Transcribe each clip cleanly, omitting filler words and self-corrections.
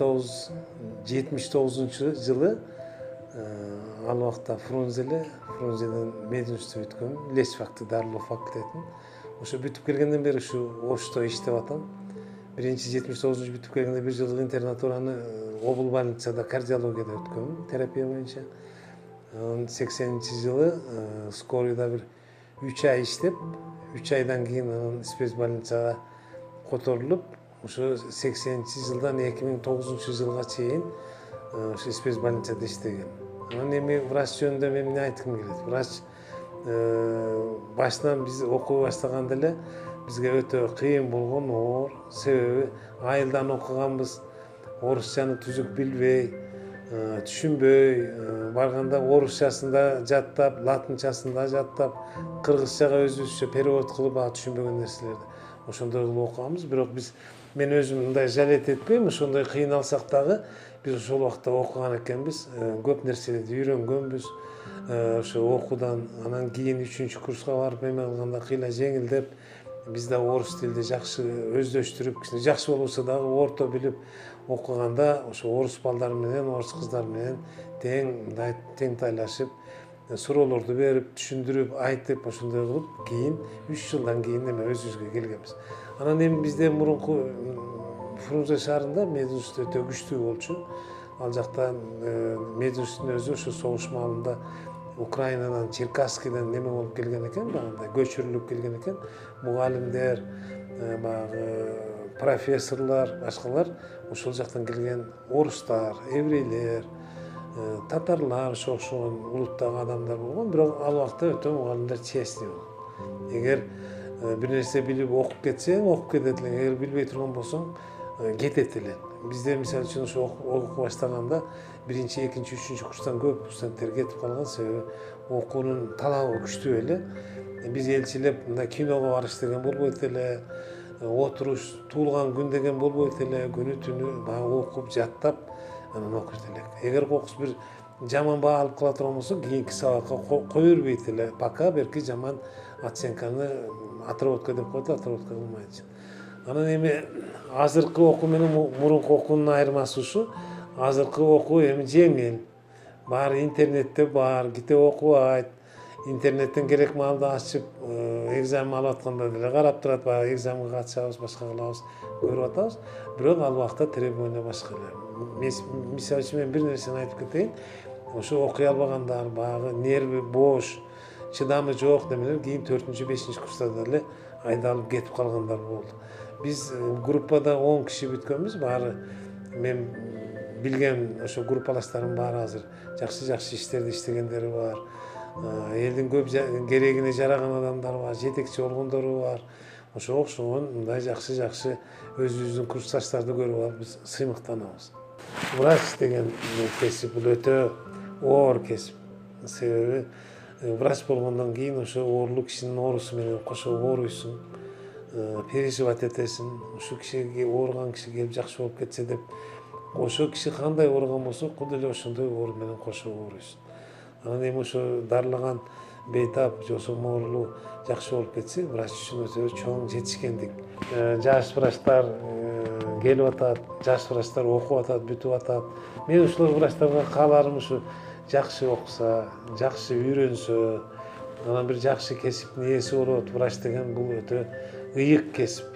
1979 жылы ал убакта Фрунзеден мединститут бүткөм, лесфакты дарылоо факультетин. Ошо бүтүп келгенден бери ушу Ошто иштеп атам. Биринчи 79 бүтүп келгенде бир жылдык интернатураны обул больницада кардиологияда өткөм, терапия боюнча. 80-жылы скорыйда бир 3 ай иштеп, 3 айдан кийин анан спецбольницага которулуп, ошо 80-жылдан 2009 жылга чейин ошо спецбольницада иштегем. Анан эми врач жөнүндө мен эмне айткым келет? Врач башынан биз окуй баштаганда эле бизге өтө кыйын болгон, оор. Себеби айылдан окуганбыз, орусчаны түзүк билбей, түшүнбөй, барганда орусчасында жаттап, латынчасында жаттап, кыргызчага өзүбүзчө перевод кылып, түшүнбөгөн нерселерди ошондой кылып окуганбыз. Бирок мен өзүм мындай жалет этпейм, ошондой кыйналсак дагы биз ошол убакта окуган экенбиз, көп нерселерди үйрөнгөнбүз. Ошо окуудан анан кийин 3-курска барып эме кылганда кыйла жеңилдеп, биз да орус тилди жакшы өздөштүрүп, кичине жакшы болбосо дагы орто билип окуганда ошо орус балдары менен, орус кыздары менен мындай теңтайлашып, суроолорду берип, түшүндүрүп, айтып, ошондой кылып, кийин 3 жылдан кийин эме өзүбүзгө келгенбиз. Анан эми бизде мурунку Фрунзе шаарында мединститут өтө күчтүү болчу. Ал жакта мединституттун өзү ошо согуш маалында Украинадан, Черкасскийден неме болуп келген экен, багындай көчүрүлүп келген экен. Мугалимдер, баягы профессорлор, башкалар ошол жактан келген орустар, еврейлер, татарлар, ошо окшогон улуттагы адамдар болгон. Бирок ал убакта өтө мугалимдер честный болгон. Эгер бир нерсе билип окуп кетсең, окуп кетет элең. Эгер билбей турган болсоң, кетет элең. Бизде мисалы үчүн ошо окуп баштаганда 1-2, 3 курстан көп студенттер кетип калган, себеби окуунун талабы күчтүү эле. Биз элчилеп мындай киного барыш деген болбойт эле, отуруш, туулган күн деген болбойт эле, күнү түнү баягы окуп, жаттап, анан окуйт элек. Эгер кокус бир жаман баа алып кала турган болсо, кийинки сабакка кое бербейт эле, пока берки жаман оценканы отработка деп коет, отработка кылмайынча. Анан эми азыркы окуу менен мурунку окуунун айырмасы ушу. Азыркы окуу эми жеңил. Баары интернетте бар, ките окубайт. Интернеттен керек маалда ачып, экзамен алып атканда деле карап турат, баягы экзаменге катышабыз, башка кылабыз, көрүп атабыз. Бирок ал убакта требование башка эле. Мисалы үчүн мен бир нерсени айтып кетейин. Ошо окуй албагандар, баягы нерви бош, чыдамы жок демелер кийин 4-5 курста деле айдалып кетип калгандар болду. Биз группада 10 киши бүткөнбүз, баары мен билген ошо группалаштарым баары азыр жакшы иштерди иштегендери бар. Элдин көп керегине жараган адамдар бар, жетекчи болгондору бар. Ошо окшогон мындай жакшы өзүбүздүн курсташтарды көрүп алып биз сыймыктанабыз. Врач деген кесип бул өтө оор кесип. Себеби врач болгондон кийин ошо оорлуу кишинин оорусу менен кошо ооруйсуң, переживать этесиң. Ушул кишиге ооруган киши келип жакшы болуп кетсе деп, ошо киши кандай ооруган болсо, куд эле ошондой оору менен кошо ооруйсуң. Анан эми ошо дарылаган бейтап жосом оорулуу жакшы болуп кетсе, врач үчүн өтө чоң жетишкендик. Жаш врачтар келип атат, жаш врачтар окуп атат, бүтүп атат. Мен ушул врачтарга кааларым ушу жакшы окуса, жакшы үйрөнсө, анан бир жакшы кесиптин ээси болот. Врач деген бул өтө ыйык кесип.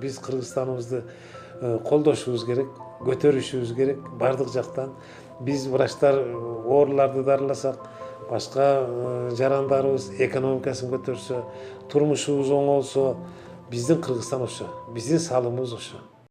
Биз Кыргызстаныбызды колдошубуз керек, көтөрүшүбүз керек бардык жактан. Биз врачтар ооруларды дарыласак, башка жарандарыбыз экономикасын көтөрсө, турмушубуз оңолсо, биздин Кыргызстан ошо, биздин салымыбыз ошо.